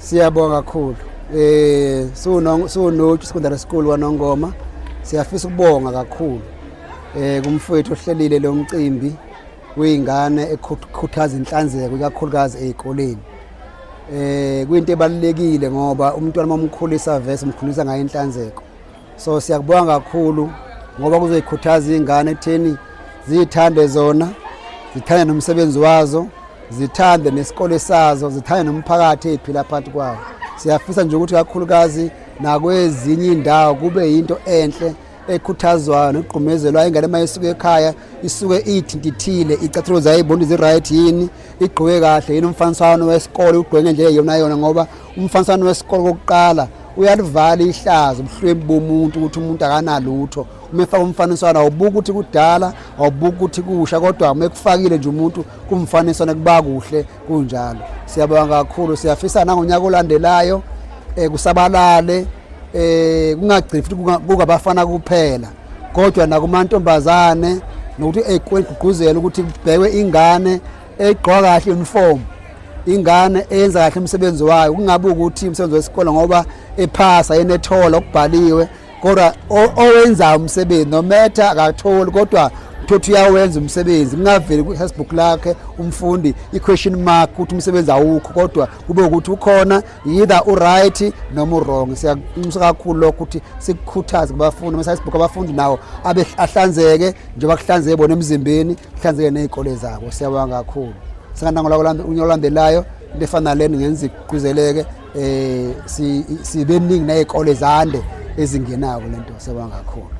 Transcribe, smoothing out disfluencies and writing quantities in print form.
Siyabonga kakhulu. Sunoju secondary school waNongoma. Siyafisa ukubonga kakhulu. Kumfowethu ohlelile lo mcimbi weingane ekhuthaza inhlanzeko ikakhulukazi ezikoleni. Kuyinto ebalekile ngoba umntwana momkhulisa vese umkhulisa ngayo inhlanzeko. So siyakubonga kakhulu ngoba kuzoyikhuthaza izingane ekutheni zithande zona, zithande nomsebenzi wazo, zithande nesikole sazo, zithande nomphakathi eziphila phakathi kwawo. Siyafisa nje ukuthi kakhulukazi nakwezinye indawo kube yinto enhle ekhuthazwayo neqhumezelwa ingane mayisuke ekhaya isuke ithintithile icathuluza ayibona iziright yini igqoke kahle yini umfaniswano wesikole ugqoke nje yona ngoba umfaniswano wesikole kokuqala uyalivala ihlazo ubuhlwembu bomuntu ukuthi umuntu akanalutho umefaka umfaniswano awubuka ukuthi kudala awubuka ukuthi kusha kodwa umekufakile nje umuntu kumfaniswano kuba kuhle kunjalo. Siyabonga kakhulu, siyafisa nangonyaka olandelayo kusabalale kungagcini futhi kungabafana kuphela kodwa nakumantombazane nokuthi ekugqugquzela ukuthi kubhekwe ingane egqoka kahle uniform, ingane eyenza kahle umsebenzi wayo, kungabe ukuthi umsebenzi wesikole ngoba ephasa yenethola okubhaliwe kodwa owenza umsebenzi nometha akatholi kodwa uthi uyawenza umsebenzi. Kungaveli ku-Facebook lakhe umfundi i-question mark ukuthi umsebenzi awukho kodwa kube ukuthi ukhona either uright noma wrong. Siyaqinisa kakhulu lokho ukuthi sikukhuthaze kubafundi Facebook abafundi nawo ahlanzeke njengoba kuhlanzeke bona emzimbeni kuhlanzeke nezikole zabo. Siyabonga kakhulu. Singana unyolondelayo lefana leni ngenza igquzeleke sibe ningi nezikole zande ezingenako lento. Siyabonga kakhulu.